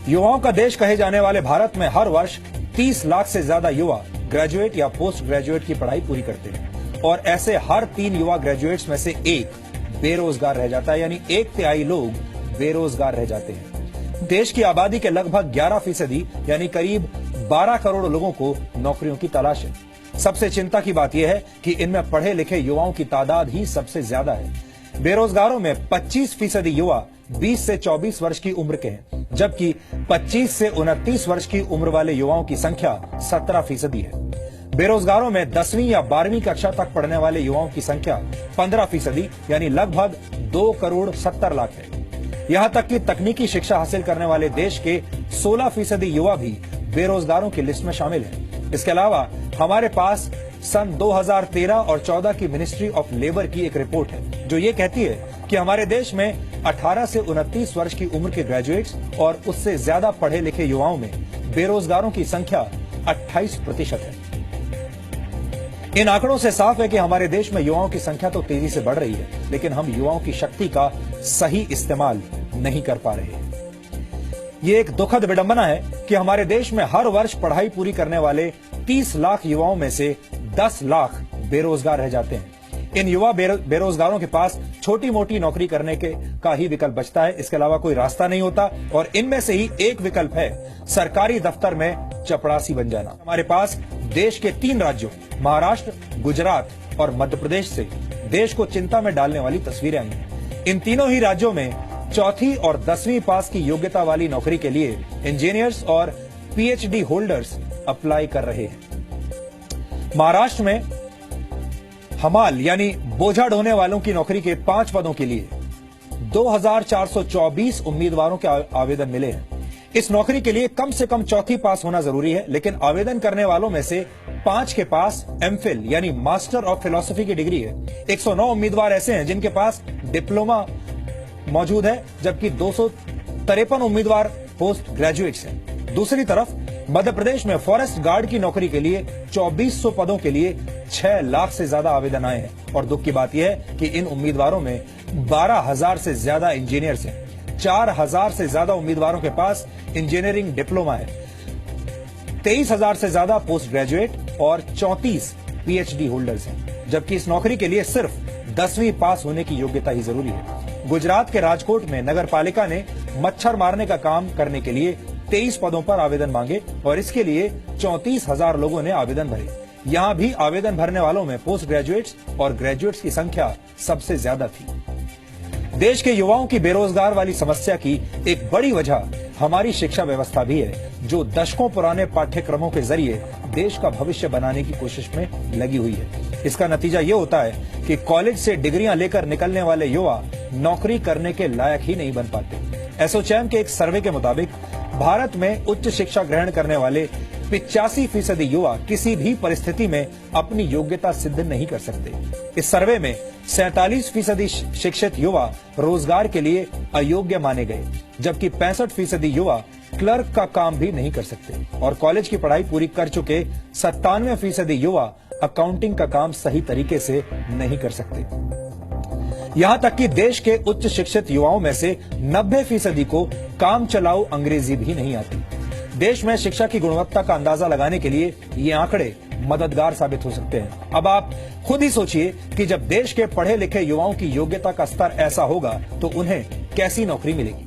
युवाओं का देश कहे जाने वाले भारत में हर वर्ष 30 लाख से ज्यादा युवा ग्रेजुएट या पोस्ट ग्रेजुएट की पढ़ाई पूरी करते हैं और ऐसे हर 3 युवा ग्रेजुएट्स में से एक बेरोजगार रह जाता है, यानी 1/3 लोग बेरोजगार रह जाते हैं। देश की आबादी के लगभग 11% यानी करीब 12 करोड़ लोगों को नौकरियों की तलाश है। सबसे चिंता की बात यह है कि इनमें पढ़े लिखे युवाओं की तादाद ही सबसे ज्यादा है। बेरोजगारों में 25% युवा 20 से 24 वर्ष की उम्र के हैं, जबकि 25 से 29 वर्ष की उम्र वाले युवाओं की संख्या 17% है। बेरोजगारों में 10वीं या 12वीं कक्षा तक पढ़ने वाले युवाओं की संख्या 15% यानी लगभग 2 करोड़ 70 लाख है। यहां तक कि तकनीकी शिक्षा हासिल करने वाले देश के 16% युवा भी बेरोजगारों की लिस्ट में शामिल हैं। इसके अलावा हमारे पास सन 2013 और 14 की मिनिस्ट्री ऑफ लेबर की एक रिपोर्ट है जो ये कहती है कि हमारे देश में 18 से 29 वर्ष की उम्र के ग्रेजुएट्स और उससे ज्यादा पढ़े लिखे युवाओं में बेरोजगारों की संख्या 28% है। इन आंकड़ों से साफ है कि हमारे देश में युवाओं की संख्या तो तेजी से बढ़ रही है, लेकिन हम युवाओं की शक्ति का सही इस्तेमाल नहीं कर पा रहे हैं। ये एक दुखद विडंबना है कि हमारे देश में हर वर्ष पढ़ाई पूरी करने वाले 30 लाख युवाओं में से 10 लाख बेरोजगार रह जाते हैं। इन युवा बेरोजगारों के पास छोटी मोटी नौकरी करने का ही विकल्प बचता है, इसके अलावा कोई रास्ता नहीं होता और इनमें से ही एक विकल्प है सरकारी दफ्तर में चपरासी बन जाना। हमारे पास देश के 3 राज्यों महाराष्ट्र, गुजरात और मध्य प्रदेश से देश को चिंता में डालने वाली तस्वीरें आई हैं। इन तीनों ही राज्यों में 4वीं और 10वीं पास की योग्यता वाली नौकरी के लिए इंजीनियर्स और पीएचडी होल्डर्स अप्लाई कर रहे हैं। महाराष्ट्र में हमाल यानी बोझा ढोने वालों की नौकरी के 5 पदों के लिए 2424 उम्मीदवारों के आवेदन मिले हैं। इस नौकरी के लिए कम से कम 4वीं पास होना जरूरी है, लेकिन आवेदन करने वालों में से 5 के पास एमफिल यानी मास्टर ऑफ फिलॉसफी की डिग्री है। 109 उम्मीदवार ऐसे हैं जिनके पास डिप्लोमा मौजूद है, जबकि 253 उम्मीदवार पोस्ट ग्रेजुएट्स हैं। दूसरी तरफ मध्य प्रदेश में फॉरेस्ट गार्ड की नौकरी के लिए 2400 पदों के लिए 6 लाख से ज्यादा आवेदन आए हैं और दुख की बात यह है कि इन उम्मीदवारों में 12,000 से ज्यादा इंजीनियर्स हैं। 4,000 से ज्यादा उम्मीदवारों के पास इंजीनियरिंग डिप्लोमा है, 23,000 से ज्यादा पोस्ट ग्रेजुएट और 34 पीएचडी होल्डर्स हैं, जबकि इस नौकरी के लिए सिर्फ 10वीं पास होने की योग्यता ही जरूरी है। गुजरात के राजकोट में नगर पालिका ने मच्छर मारने का काम करने के लिए 23 पदों पर आवेदन मांगे और इसके लिए 34,000 लोगों ने आवेदन भरे। यहां भी आवेदन भरने वालों में पोस्ट ग्रेजुएट्स और ग्रेजुएट्स की संख्या सबसे ज्यादा थी। देश के युवाओं की बेरोजगार वाली समस्या की एक बड़ी वजह हमारी शिक्षा व्यवस्था भी है, जो दशकों पुराने पाठ्यक्रमों के जरिए देश का भविष्य बनाने की कोशिश में लगी हुई है। इसका नतीजा ये होता है कि कॉलेज से डिग्रियां लेकर निकलने वाले युवा नौकरी करने के लायक ही नहीं बन पाते। एसोचैम के एक सर्वे के मुताबिक भारत में उच्च शिक्षा ग्रहण करने वाले 85% युवा किसी भी परिस्थिति में अपनी योग्यता सिद्ध नहीं कर सकते। इस सर्वे में 47% शिक्षित युवा रोजगार के लिए अयोग्य माने गए, जबकि 65% युवा क्लर्क का काम भी नहीं कर सकते और कॉलेज की पढ़ाई पूरी कर चुके 97% युवा अकाउंटिंग का काम सही तरीके से नहीं कर सकते। यहां तक कि देश के उच्च शिक्षित युवाओं में से 90% को काम चलाऊ अंग्रेजी भी नहीं आती। देश में शिक्षा की गुणवत्ता का अंदाजा लगाने के लिए ये आंकड़े मददगार साबित हो सकते हैं। अब आप खुद ही सोचिए कि जब देश के पढ़े लिखे युवाओं की योग्यता का स्तर ऐसा होगा तो उन्हें कैसी नौकरी मिलेगी।